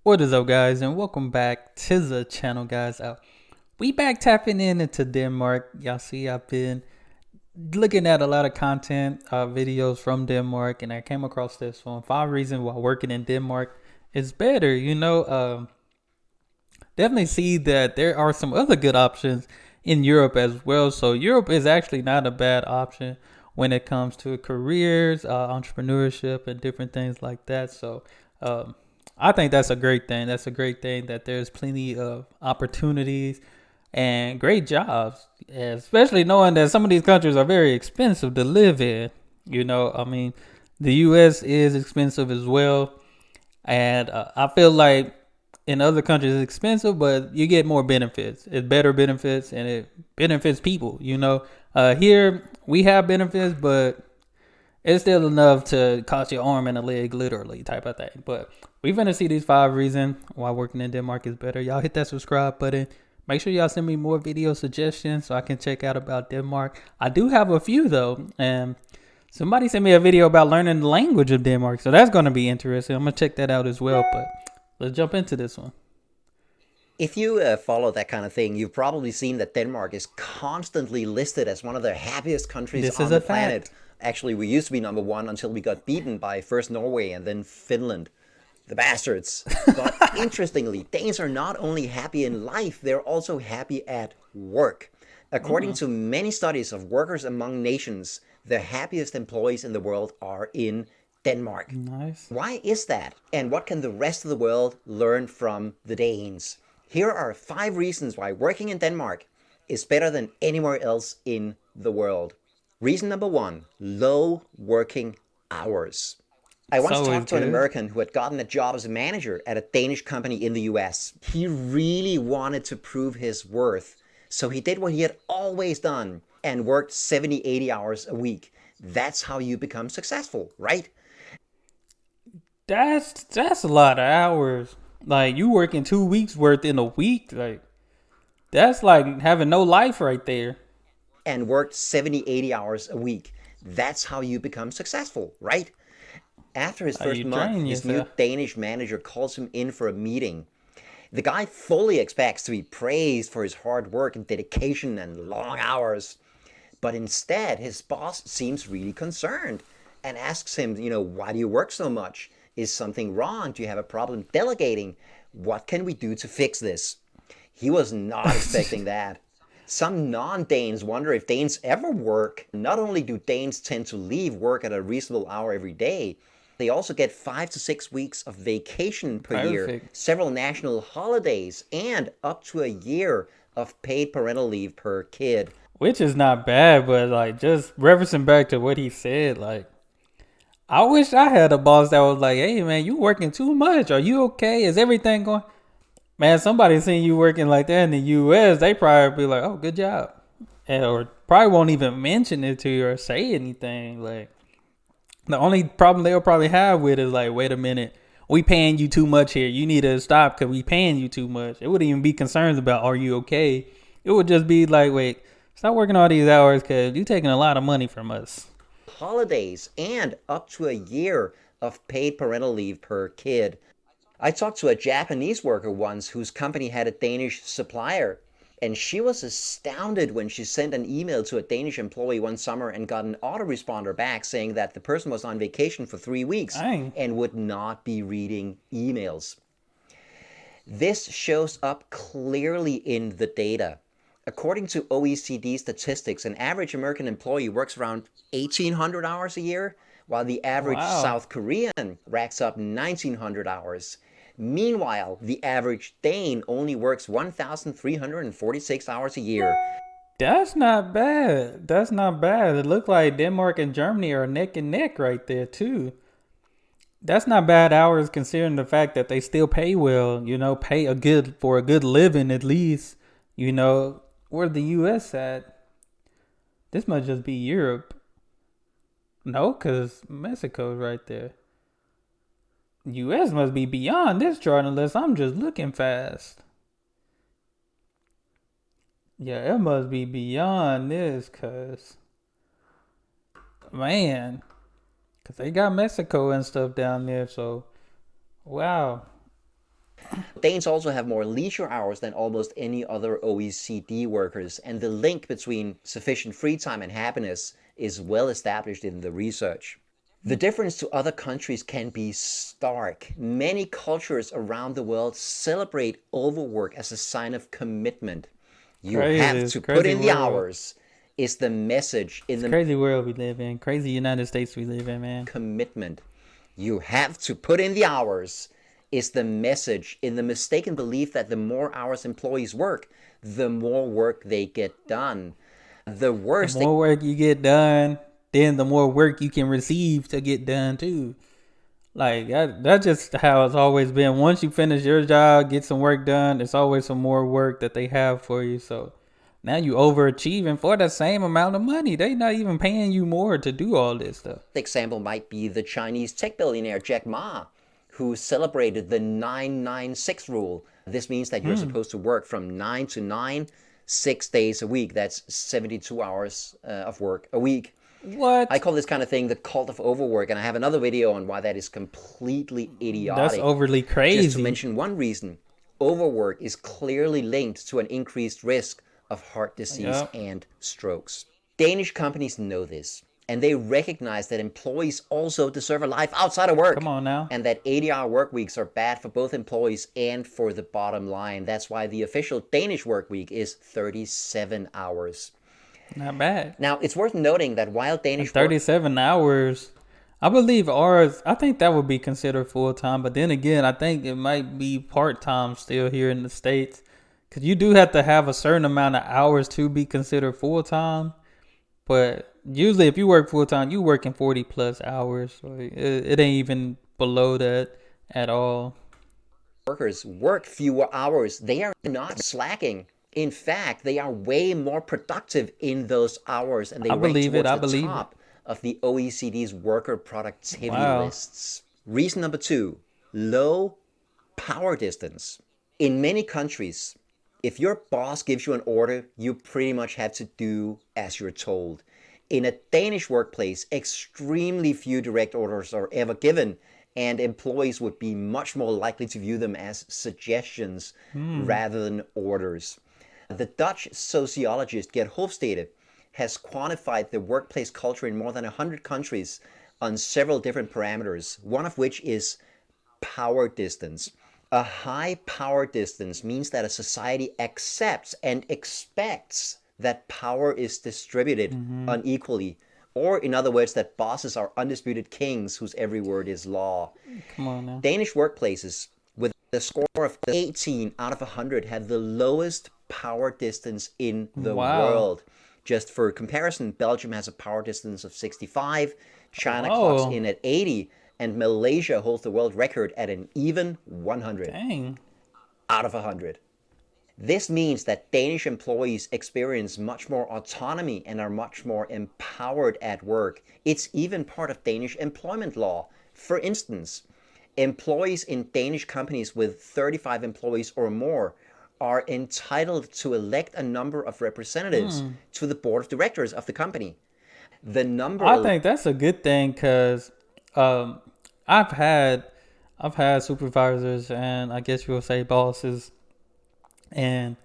What is up, guys, and welcome back to the channel, guys. We back tapping into Denmark. Y'all see, I've been looking at a lot of content, videos from Denmark, and I came across this one: 5 reasons why working in Denmark is better. Definitely see that there are some other good options in Europe as well. So Europe is actually not a bad option when it comes to careers, entrepreneurship, and different things like that. So. I think that's a great thing. That's a great thing that there's plenty of opportunities and great jobs, especially knowing that some of these countries are very expensive to live in. The U.S. is expensive as well, and I feel like in other countries it's expensive, but you get more benefits. It's better benefits, and it benefits people. Here we have benefits, but it's still enough to cost your arm and a leg, literally, type of thing. But we finna see these 5 reasons why working in Denmark is better. Y'all hit that subscribe button. Make sure y'all send me more video suggestions so I can check out about Denmark. I do have a few though, and somebody sent me a video about learning the language of Denmark, so that's gonna be interesting. I'm gonna check that out as well. But let's jump into this one. If you follow that kind of thing, you've probably seen that Denmark is constantly listed as one of the happiest countries This is on a the planet. fact. Actually, we used to be number one until we got beaten by first Norway and then Finland. The bastards. But interestingly, Danes are not only happy in life, they're also happy at work. According to many studies of workers among nations, the happiest employees in the world are in Denmark. Nice. Why is that? And what can the rest of the world learn from the Danes? Here are 5 reasons why working in Denmark is better than anywhere else in the world. Reason number 1, low working hours. I It's once always talked to an good. American who had gotten a job as a manager at a Danish company in the US. He really wanted to prove his worth, so he did what he had always done and worked 70, 80 hours a week. That's how you become successful, right? That's a lot of hours. Like you working 2 weeks worth in a week. Like that's like having no life right there. And worked 70, 80 hours a week. That's how you become successful, right? After his You first month, drain his new yourself. Danish manager calls him in for a meeting. The guy fully expects to be praised for his hard work and dedication and long hours. But instead, his boss seems really concerned and asks him, why do you work so much? Is something wrong? Do you have a problem delegating? What can we do to fix this? He was not expecting that. Some non-Danes wonder if Danes ever work. Not only do Danes tend to leave work at a reasonable hour every day, they also get 5 to 6 weeks of vacation per year, Perfect. several national holidays, and up to a year of paid parental leave per kid. Which is not bad, but like just referencing back to what he said, like I wish I had a boss that was like, "Hey man, you working too much. Are you okay? Is everything going?" Man, somebody seen you working like that in the U.S., they probably be like, "Oh, good job," or probably won't even mention it to you or say anything. Like the only problem they'll probably have with is like, "Wait a minute, we paying you too much here. You need to stop because we paying you too much." It wouldn't even be concerns about are you okay. It would just be like, "Wait, stop working all these hours because you taking a lot of money from us." Holidays, and up to a year of paid parental leave per kid. I talked to a Japanese worker once whose company had a Danish supplier, and she was astounded when she sent an email to a Danish employee one summer and got an autoresponder back saying that the person was on vacation for 3 weeks Dang. and would not be reading emails. This shows up clearly in the data. According to OECD statistics, an average American employee works around 1,800 hours a year, while the average Wow. South Korean racks up 1,900 hours. Meanwhile, the average Dane only works 1,346 hours a year. That's not bad. That's not bad. It looked like Denmark and Germany are neck and neck right there too. That's not bad hours considering the fact that they still pay well, pay a good for a good living at least. Where the US at? This must just be Europe. No, cause Mexico's right there. US must be beyond this chart unless I'm just looking fast. Yeah, it must be beyond this, cause man, cause they got Mexico and stuff down there. So wow. Danes also have more leisure hours than almost any other OECD workers, and the link between sufficient free time and happiness is well established in the research. The difference to other countries can be stark. Many cultures around the world celebrate overwork as a sign of commitment. You Crazy. have It's to a put crazy in the world. hours is the message in It's a the crazy world we live in. Crazy United States we live in, man. commitment. You have to put in the hours is the message in the mistaken belief that the more hours employees work, the more work they get done. The The worst more work you get done, then the more work you can receive to get done too. Like that's just how it's always been. Once you finish your job, get some work done, there's always some more work that they have for you. So now you overachieving for the same amount of money. They not even paying you more to do all this stuff. example might be the Chinese tech billionaire Jack Ma, who celebrated the 996 rule. This means that you're supposed to work from 9 to 9, 6 days a week. That's 72 hours of work a week. I What? call this kind of thing the cult of overwork, and I have another video on why that is completely That's idiotic. overly Just to crazy. mention one reason, overwork is clearly linked to an increased risk of heart disease Yep. and strokes. Danish companies know this, and they recognize that employees also deserve a life outside of Come work, on now. and that 80-hour work weeks are bad for both employees and for the bottom line. That's why the official Danish work week is 37 hours. Not bad. Now, it's worth noting that while And Danish work 37 hours. I believe ours, I think that would be considered full time. But then again, I think it might be part time still here in the States. Because you do have to have a certain amount of hours to be considered full time. But usually, if you work full time, you working 40 plus hours. So it ain't even below that at all. workers work fewer hours, they are not slacking. In fact, they are way more productive in those hours, and they I rank believe it. towards I the believe it. top of the OECD's worker productivity Wow. lists. Reason number two, low power distance. In many countries, if your boss gives you an order, you pretty much have to do as you're told. In a Danish workplace, extremely few direct orders are ever given, and employees would be much more likely to view them as suggestions rather than orders. The Dutch sociologist Gert Hofstede has quantified the workplace culture in more than 100 countries on several different parameters, one of which is power distance. A high power distance means that a society accepts and expects that power is distributed unequally, or in other words, that bosses are undisputed kings whose every word is law. Come on now. Danish workplaces with a score of 18 out of 100 have the lowest power distance in the Wow. world. Just for comparison, Belgium has a power distance of 65, China clocks Oh, in at 80, and Malaysia holds the world record at an even 100 dang. out of 100. This means that Danish employees experience much more autonomy and are much more empowered at work. It's even part of Danish employment law. For instance, employees in Danish companies with 35 employees or more are entitled to elect a number of representatives to the board of directors of the company. The I number think that's a good thing because um, I've had I've had supervisors and I guess you'll say bosses, and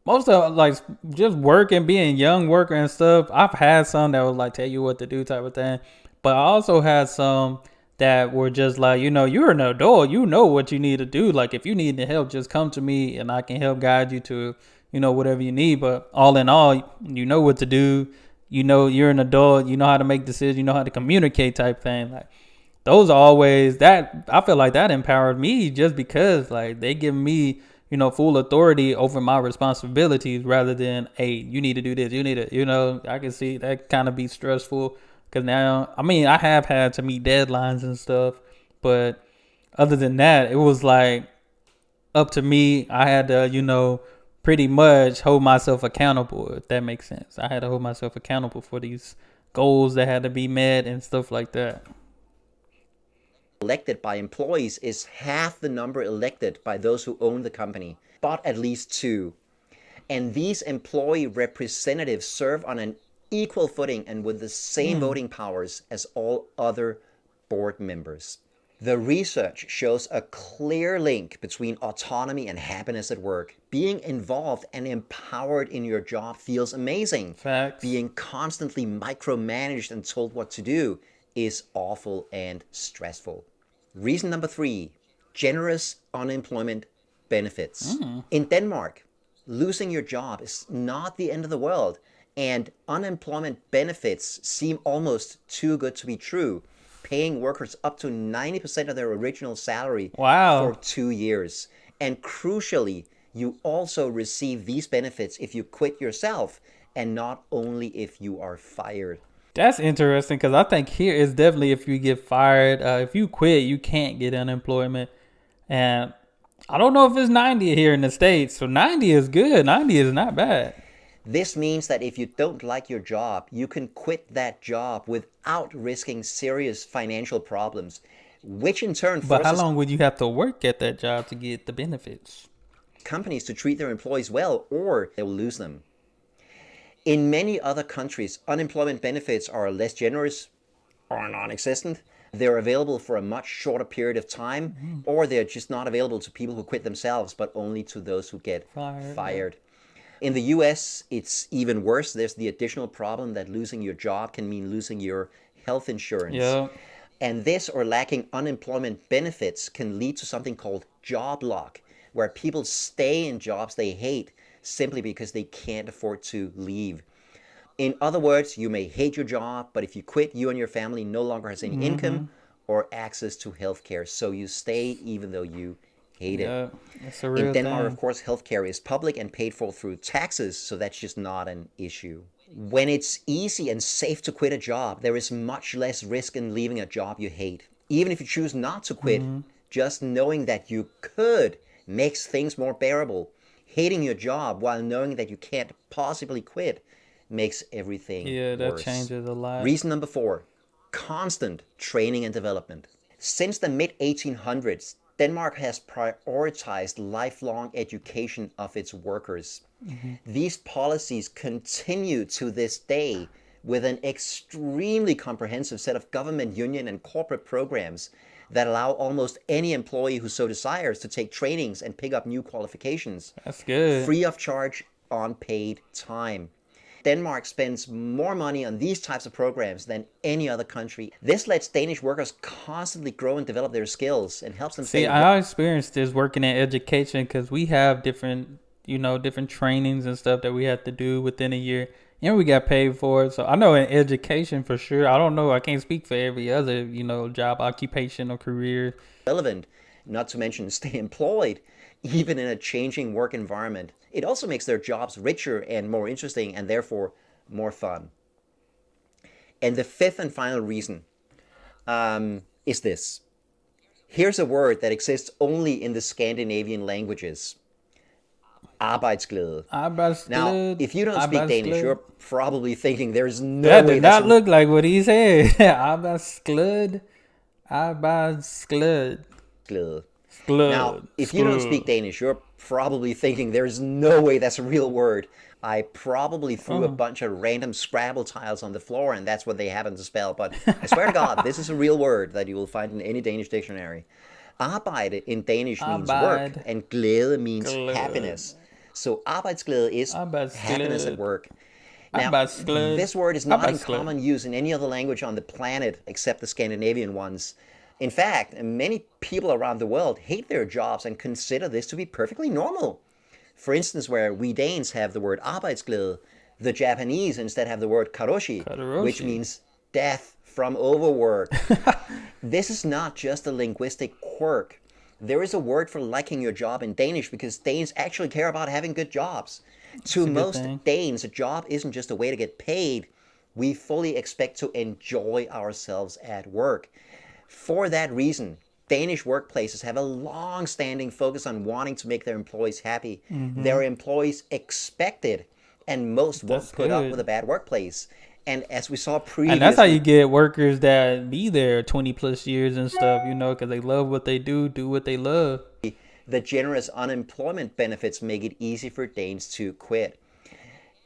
most of like just working, being young worker and stuff. I've had some that would like tell you what to do type of thing, but I also had some that were just like, you're an adult, you know what you need to do. Like if you need the help, just come to me and I can help guide you to whatever you need. But all in all, you know what to do. You're an adult. You know how to make decisions. You know how to communicate type thing. Like those are always that I feel like that empowered me just because like they give me full authority over my responsibilities rather than, hey, you need to do this, you need to, I can see that kind of be stressful because now, I mean, I have had to meet deadlines and stuff, but other than that, it was like up to me. I had to, pretty much hold myself accountable, if that makes sense. I had to hold myself accountable for these goals that had to be met and stuff like that. elected by employees is half the number elected by those who own the company, but at least two. And these employee representatives serve on an equal footing and with the same voting powers as all other board members. The research shows a clear link between autonomy and happiness at work. Being involved and empowered in your job feels amazing. Facts. Being constantly micromanaged and told what to do is awful and stressful. Reason number 3, generous unemployment benefits. In Denmark, losing your job is not the end of the world, and unemployment benefits seem almost too good to be true, paying workers up to 90% of their original salary Wow. for 2 years. And crucially, you also receive these benefits if you quit yourself and not only if you are fired. That's interesting because I think here is definitely if you get fired, if you quit, you can't get unemployment. And I don't know if it's 90 here in the States. So 90 is good. 90 is not bad. This means that if you don't like your job, you can quit that job without risking serious financial problems, which in turn But how forces long would you have to work at that job to get the benefits? companies to treat their employees well, or they will lose them. In many other countries, unemployment benefits are less generous or non-existent. They're available for a much shorter period of time, or they're just not available to people who quit themselves, but only to those who get fired. In the US, it's even worse. There's the additional problem that losing your job can mean losing your health insurance. Yeah. And this or lacking unemployment benefits can lead to something called job lock, where people stay in jobs they hate simply because they can't afford to leave. In other words, you may hate your job, but if you quit, you and your family no longer has any income or access to healthcare. So you stay even though you hate it. Yeah. That's a real In Denmark, thing. of course, healthcare is public and paid for through taxes, so that's just not an issue. When it's easy and safe to quit a job, there is much less risk in leaving a job you hate. Even if you choose not to quit, just knowing that you could makes things more bearable. Hating your job while knowing that you can't possibly quit makes everything Yeah, that worse. changes a lot. Reason number 4, constant training and development. Since the mid 1800s, Denmark has prioritized lifelong education of its workers. These policies continue to this day with an extremely comprehensive set of government, union, and corporate programs that allow almost any employee who so desires to take trainings and pick up new qualifications, That's good. free of charge on paid time. Denmark spends more money on these types of programs than any other country. This lets Danish workers constantly grow and develop their skills and helps them See, stay. I experienced this working in education because we have different, different trainings and stuff that we have to do within a year. And we got paid for it. So I know in education for sure. I don't know. I can't speak for every other, job, occupation or career. Relevant, not to mention stay employed, even in a changing work environment. It also makes their jobs richer and more interesting and therefore more fun. And the 5th and final reason is this. Here's a word that exists only in the Scandinavian languages. Arbejdsglæde. Now, if you don't speak Danish, you're probably thinking there's no That way did that's not look like what he said. Arbejdsglæde. Arbejdsglæde. Glæde. Now, if you don't speak Danish, you're probably thinking there's no way that's a real word. I probably threw a bunch of random Scrabble tiles on the floor and that's what they happen to spell. But I swear to God, this is a real word that you will find in any Danish dictionary. Arbejde in Danish means work and glæde means happiness. So arbejdsglæde is happiness at work. Now, this word is not in common use in any other language on the planet except the Scandinavian ones. In fact, many people around the world hate their jobs and consider this to be perfectly normal. For instance, where we Danes have the word arbejdsglæde, the Japanese instead have the word karoshi, which means death from overwork. This is not just a linguistic quirk. There is a word for liking your job in Danish because Danes actually care about having good jobs. To most Danes, a job isn't just a way to get paid. We fully expect to enjoy ourselves at work. For that reason, Danish workplaces have a long-standing focus on wanting to make their employees happy. Their employees expect it, and most won't put up with a bad workplace. And as we saw previously... And that's how you get workers that be there 20 plus years and stuff, because they love what they do what they love. The generous unemployment benefits make it easy for Danes to quit.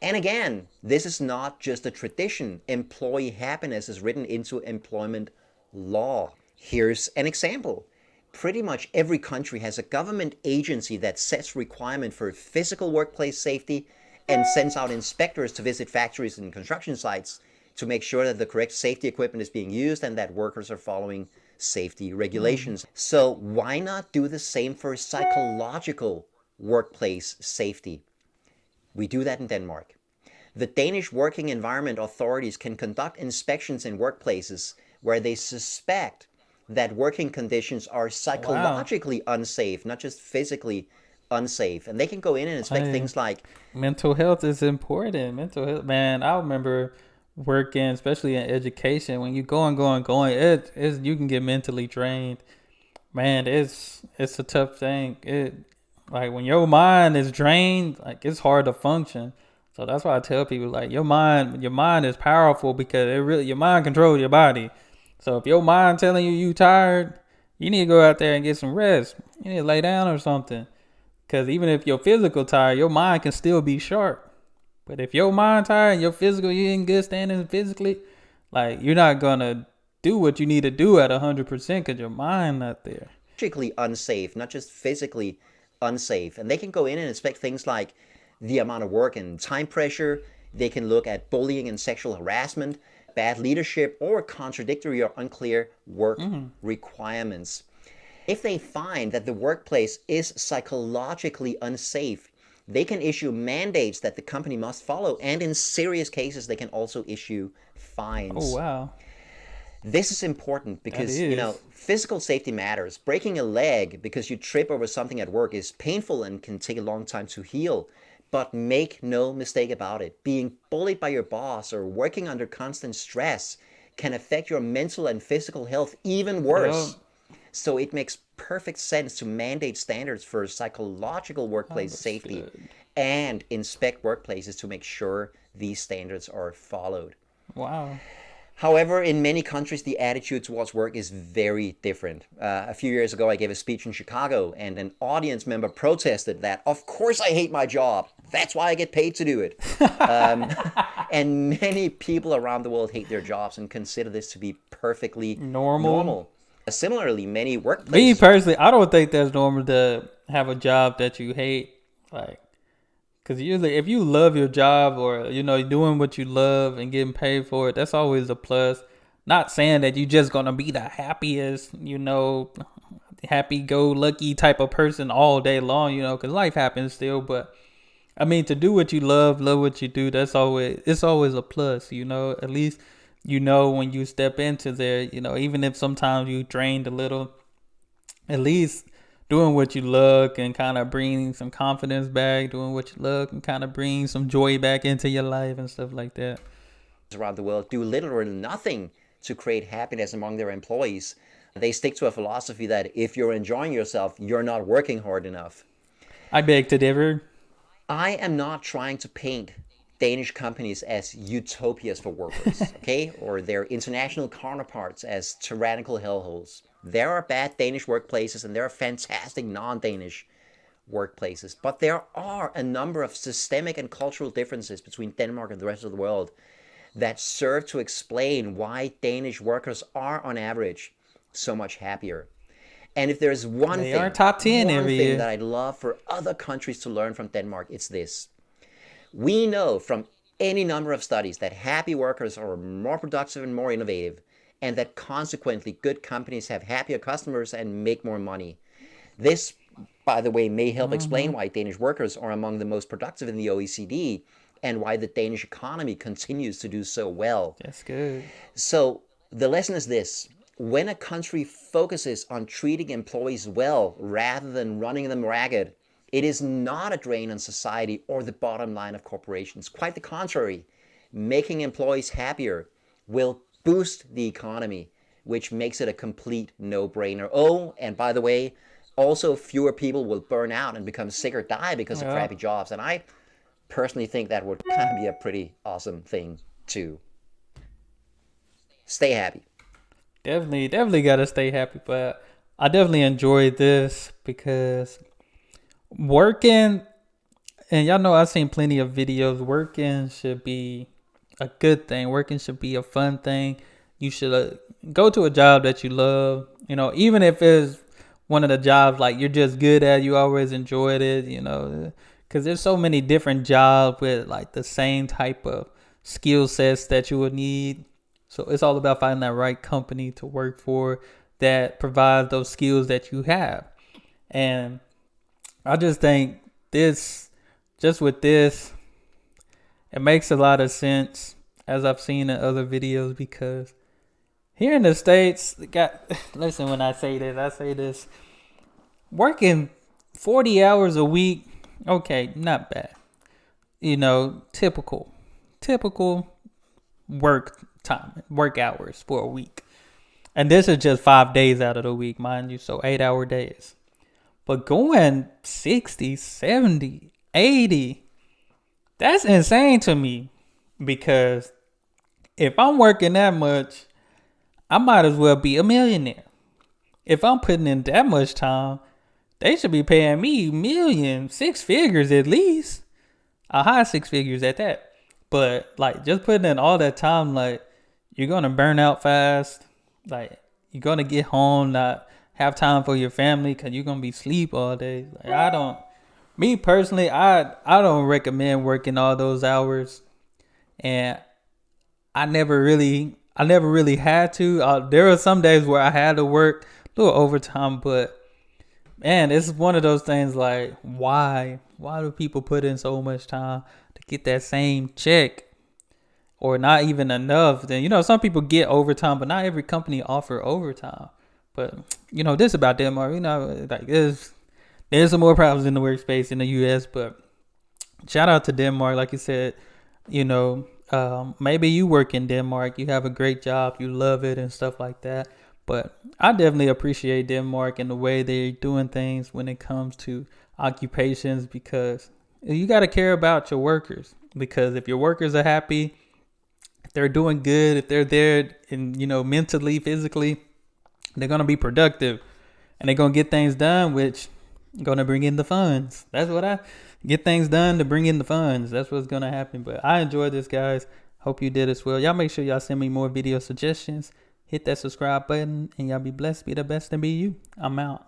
And again, this is not just a tradition. Employee happiness is written into employment law. Here's an example. Pretty much every country has a government agency that sets requirement for physical workplace safety and sends out inspectors to visit factories and construction sites to make sure that the correct safety equipment is being used and that workers are following safety regulations. So why not do the same for psychological workplace safety? We do that in Denmark. The Danish Working Environment Authorities can conduct inspections in workplaces where they suspect that working conditions are psychologically unsafe, not just physically unsafe. And they can go in and inspect things like mental health is important. Mental health, man. I remember working, especially in education, when you going, you can get mentally drained. Man, it's a tough thing. Like when your mind is drained, like it's hard to function. So that's why I tell people, like, your mind is powerful because your mind controls your body. So if your mind telling you tired, you need to go out there and get some rest. You need to lay down or something. Because even if you're physical tired, your mind can still be sharp. But if your mind tired and your physical, you in good standing physically, like you're not gonna do what you need to do at 100% because your mind not there. Psychologically unsafe, not just physically unsafe. And they can go in and inspect things like the amount of work and time pressure. They can look at bullying and sexual harassment, bad leadership, or contradictory or unclear work requirements. If they find that the workplace is psychologically unsafe, they can issue mandates that the company must follow, and in serious cases, they can also issue fines. Oh, wow. This is important because, physical safety matters. Breaking a leg because you trip over something at work is painful and can take a long time to heal. But make no mistake about it. Being bullied by your boss or working under constant stress can affect your mental and physical health even worse. So it makes perfect sense to mandate standards for psychological workplace safety and inspect workplaces to make sure these standards are followed. Wow. However, in many countries, the attitude towards work is very different. A few years ago, I gave a speech in Chicago, and an audience member protested that, of course I hate my job. That's why I get paid to do it. And many people around the world hate their jobs and consider this to be perfectly normal. Similarly, many workplaces... Me personally, I don't think that's normal to have a job that you hate. Like, because usually if you love your job or, doing what you love and getting paid for it, that's always a plus. Not saying that you're just going to be the happiest, happy-go-lucky type of person all day long, because life happens still. But, I mean, to do what you love what you do, it's always a plus, At least, when you step into there, even if sometimes you drained a little, at least doing what you love can kind of bring some confidence back. Doing what you love can kind of bring some joy back into your life and stuff like that. Around the world do little or nothing to create happiness among their employees. They stick to a philosophy that if you're enjoying yourself, you're not working hard enough. I beg to differ. I am not trying to paint Danish companies as utopias for workers, okay? Or their international counterparts as tyrannical hellholes. There are bad Danish workplaces and there are fantastic non-Danish workplaces. But there are a number of systemic and cultural differences between Denmark and the rest of the world that serve to explain why Danish workers are, on average, so much happier. And if there's one thing that I'd love for other countries to learn from Denmark, it's this. We know from any number of studies that happy workers are more productive and more innovative, and that consequently good companies have happier customers and make more money. This, by the way, may help explain why Danish workers are among the most productive in the OECD and why the Danish economy continues to do so well. That's good. So the lesson is this. When a country focuses on treating employees well rather than running them ragged, it is not a drain on society or the bottom line of corporations. Quite the contrary. Making employees happier will boost the economy, which makes it a complete no-brainer. Oh, and by the way, also fewer people will burn out and become sick or die because of crappy jobs. And I personally think that would kind of be a pretty awesome thing too. Stay happy. Definitely gotta stay happy. But I definitely enjoyed this because working, and y'all know I've seen plenty of videos, working should be a good thing. Working should be a fun thing. you should go to a job that you love. You know, even if it's one of the jobs like you're just good at, you always enjoyed it. You know, because there's so many different jobs with like the same type of skill sets that you would need. So it's all about finding that right company to work for that provides those skills that you have. And I just think just with this, it makes a lot of sense as I've seen in other videos, because here in the States, listen, when I say this, working 40 hours a week, okay, not bad. You know, typical work hours for a week. And this is just 5 days out of the week, mind you, so 8-hour days. But going 60, 70, 80, that's insane to me, because if I'm working that much, I might as well be a millionaire. If I'm putting in that much time, they should be paying me million, 6 figures at least. A high 6 figures at that. But like just putting in all that time, like you're going to burn out fast. Like you're going to get home, not have time for your family because you're going to be asleep all day. Like me personally, I don't recommend working all those hours. And I never really had to. There were some days where I had to work a little overtime, but man, it's one of those things like, why do people put in so much time to get that same check, or not even enough? Then, you know, some people get overtime, but not every company offer overtime. But, you know, this about Denmark, you know, like there's some more problems in the workspace in the US, but shout out to Denmark. Like you said, you know, maybe you work in Denmark, you have a great job, you love it and stuff like that. But I definitely appreciate Denmark and the way they're doing things when it comes to occupations, because you got to care about your workers. Because if your workers are happy, if they're doing good, if they're there and, you know, mentally, physically, they're going to be productive and they're going to get things done, which going to bring in the funds. That's what I get things done to bring in the funds. That's what's going to happen. But I enjoyed this, guys. Hope you did as well. Y'all make sure y'all send me more video suggestions. Hit that subscribe button and y'all be blessed, be the best, and be you. I'm out.